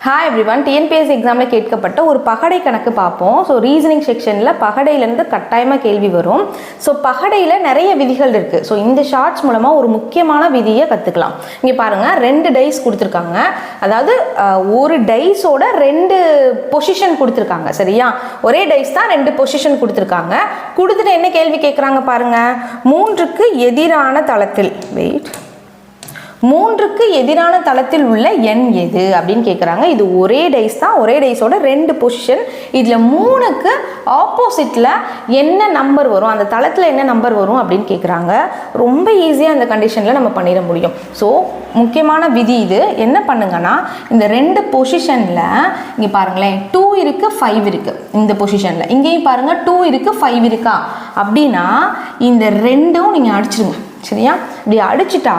Hi everyone, TNPSC எக்ஸாமில் கேட்கப்பட்ட ஒரு பகடை கணக்கு பார்ப்போம். ஸோ ரீசனிங் செக்ஷனில் பகடையிலேருந்து கட்டாயமாக கேள்வி வரும். ஸோ பகடையில் நிறைய விதிகள் இருக்குது. ஸோ இந்த ஷார்ட்ஸ் மூலமாக ஒரு முக்கியமான விதியை கற்றுக்கலாம். இங்கே பாருங்கள், 2 டைஸ் கொடுத்துருக்காங்க. அதாவது ஒரு டைஸோட 2 பொசிஷன் கொடுத்துருக்காங்க. சரியா? ஒரே டைஸ் தான் 2 பொசிஷன் கொடுத்துருக்காங்க. கொடுத்துட்டு என்ன கேள்வி கேட்குறாங்க பாருங்கள். 3க்கு எதிரான தளத்தில் வெயிட் 3க்கு எதிரான தளத்தில் உள்ள எண் எது அப்படின்னு கேட்குறாங்க. இது ஒரே டைஸ் தான், ஒரே டைஸோட 2 பொசிஷன். இதில் 3க்கு ஆப்போசிட்டில் என்ன நம்பர் வரும், அந்த தளத்தில் என்ன நம்பர் வரும் அப்படின்னு கேட்குறாங்க. ரொம்ப ஈஸியாக அந்த கண்டிஷனில் நம்ம பண்ணிட முடியும். ஸோ முக்கியமான விதி இது. என்ன பண்ணுங்கன்னா, இந்த 2 பொசிஷனில் இங்கே பாருங்களேன், 2 இருக்குது 5 இருக்குது. இந்த பொசிஷனில் இங்கேயும் பாருங்கள் 2 இருக்குது 5 இருக்கா அப்படின்னா இந்த 2ம் நீங்கள் அடிச்சிருங்க. சரியா? இப்படி அடிச்சுட்டா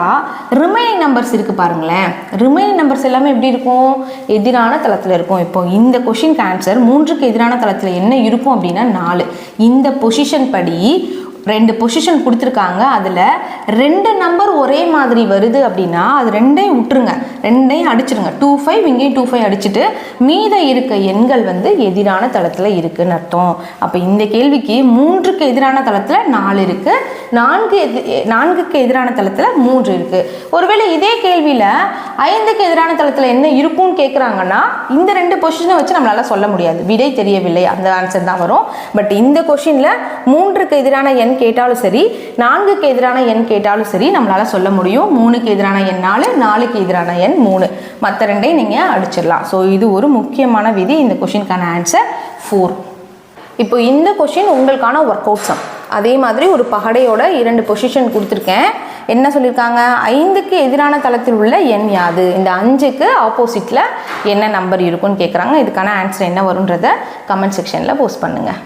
ரிமைனிங் நம்பர்ஸ் இருக்குது பாருங்களேன். ரிமைனிங் நம்பர்ஸ் எல்லாமே எப்படி இருக்கும்? எதிரான தளத்தில் இருக்கும். இப்போ இந்த கொஷினுக்கு ஆன்சர் 3க்கு எதிரான தளத்தில் என்ன இருக்கும் அப்படின்னா 4. இந்த பொசிஷன் படி 2 பொசிஷன் கொடுத்துருக்காங்க. அதில் 2 நம்பர் ஒரே மாதிரி வருது அப்படின்னா அது 2ஐயும் விட்டுருங்க, 2ஐயும் அடிச்சிருங்க. 2 5 இங்கேயும் 2 5 அடிச்சுட்டு மீத இருக்க எண்கள் எதிரான தளத்தில் இருக்குன்னு அர்த்தம். அப்போ இந்த கேள்விக்கு 3க்கு எதிரான தளத்தில் 4 இருக்குது, 4க்கு எதிரான தளத்தில் 3 இருக்குது. ஒருவேளை இதே கேள்வியில் 5க்கு எதிரான தளத்தில் என்ன இருக்கும்னு கேட்குறாங்கன்னா இந்த 2 பொசிஷனை வச்சு நம்மளால சொல்ல முடியாது. விடை தெரியவில்லை, அந்த ஆன்சர் தான் வரும். பட் இந்த கொஷினில் 3க்கு எதிரான எண் கேட்டாலும் சரி, 4க்கு எதிரான எண் கேட்டாலும் சரி நம்மளால சொல்ல முடியும். 3க்கு எதிரான எண் 4, 4க்கு எதிரான எண் 3. மற்ற 2ஐயும் நீங்கள் அடிச்சிடலாம். ஸோ இது ஒரு முக்கியமான விதி. இந்த கொஷினுக்கான ஆன்சர் 4. இப்போ இந்த கொஷின் உங்களுக்கான ஒர்க் அவுட் சம். அதே மாதிரி ஒரு பகடையோட 2 பொசிஷன் கொடுத்துருக்கேன். என்ன சொல்லியிருக்காங்க? 5க்கு எதிரான தளத்தில் உள்ள எண் யாது? இந்த 5க்கு ஆப்போசிட்டில் என்ன நம்பர் இருக்குன்னு கேட்குறாங்க. இதுக்கான ஆன்சர் என்ன வரும்ன்றதை கமெண்ட் செக்ஷனில் போஸ்ட் பண்ணுங்கள்.